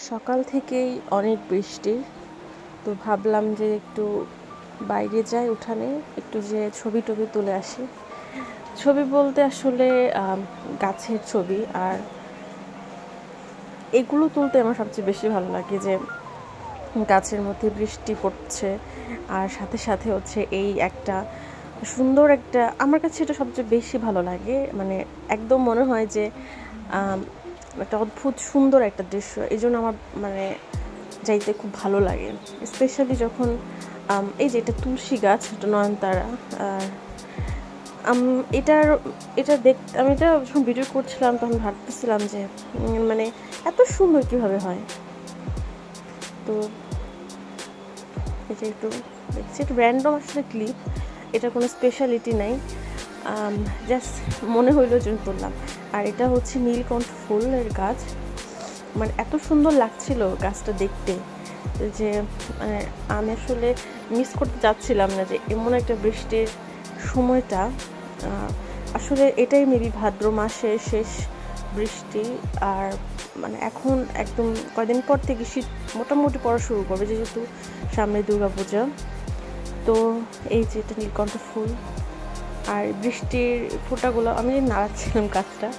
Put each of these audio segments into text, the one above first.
সকাল থেকেই অনেক বৃষ্টি, তো ভাবলাম যে একটু বাইরে যাই, উঠানে একটু যে ছবি টবি তুলে আসি। ছবি বলতে আসলে গাছের ছবি, আর এগুলো তুলতে আমার সবচেয়ে বেশি ভালো লাগে যে গাছের মধ্যে বৃষ্টি পড়ছে আর সাথে সাথে হচ্ছে এই একটা সুন্দর একটা, আমার কাছে এটা সবচেয়ে বেশি ভালো লাগে। মানে একদম মনে হয় যে একটা অদ্ভুত সুন্দর একটা দৃশ্য, এই জন্য আমার মানে যাইতে খুব ভালো লাগে। স্পেশালি যখন এই যে এটা তুলসী গাছ, এটা নয়নতারা। আর আমি এটা যখন ভিডিও করছিলাম তখন ভাবতেছিলাম যে মানে এত সুন্দর কীভাবে হয়। তো এটা একটু দেখছি, একটু র্যান্ডম আসলে ক্লিপ, এটা কোনো স্পেশালিটি নাই, জাস্ট মনে হইলো যে তুললাম। আর এটা হচ্ছে নীলকণ্ঠ ফুলের গাছ, মানে এত সুন্দর লাগছিল গাছটা দেখতে যে মানে আমি আসলে মিস করতে যাচ্ছিলাম না যে এমন একটা বৃষ্টির সময়টা। আসলে এটাই মেবি ভাদ্র মাসের শেষ বৃষ্টি, আর মানে এখন একদম কয়েকদিন পর থেকে শীত মোটামুটি পড়া শুরু করবে, যেহেতু সামনে দুর্গাপূজা। তো এই যে এটা নীলকণ্ঠ ফুল, আর বৃষ্টির ফোঁটাগুলো আমি নাড়াচ্ছিলাম গাছটা,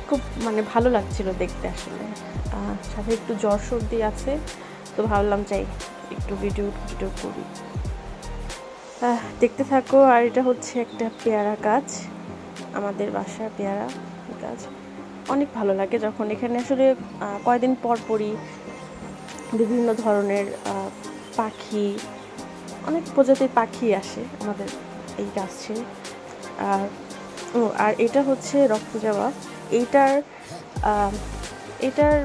খুব মানে ভালো লাগছিল দেখতে আসলে। সাথে একটু জ্বর সর্দি আছে, তো ভাবলাম চাই একটু ভিডিও করি, দেখতে থাকো। আর এটা হচ্ছে একটা পেয়ারা গাছ, আমাদের বাসার পেয়ারা গাছ। অনেক ভালো লাগে যখন এখানে আসলে কয়েকদিন পরই বিভিন্ন ধরনের পাখি, অনেক প্রজাতির পাখি আসে আমাদের এই গাছে। আর এটা হচ্ছে রক্তজবা। এটার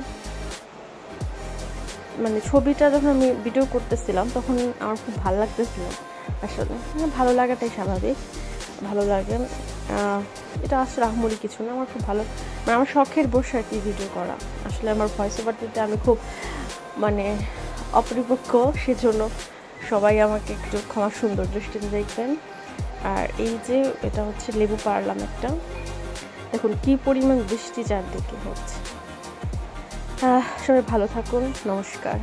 মানে ছবিটা যখন আমি ভিডিও করতেছিলাম তখন আমার খুব ভালো লাগতেছিল। আসলে ভালো লাগাটাই স্বাভাবিক, ভালো লাগে। এটা আসলে আহমরি কিছু না, আমার খুব ভালো, মানে আমার শখের বসে আর কি ভিডিও করা। আসলে আমার ভয়েস ওভার দিতে আমি খুব মানে অপরিপক্ষ, সেজন্য সবাই আমাকে একটু ক্ষমা সুন্দর দৃষ্টিতে দেখবেন। আর এই যে এটা হচ্ছে লেবু পারলাম একটা, দেখুন কি পরিমাণ বৃষ্টি চারদিকে হচ্ছে। সবাই ভালো থাকুন, নমস্কার।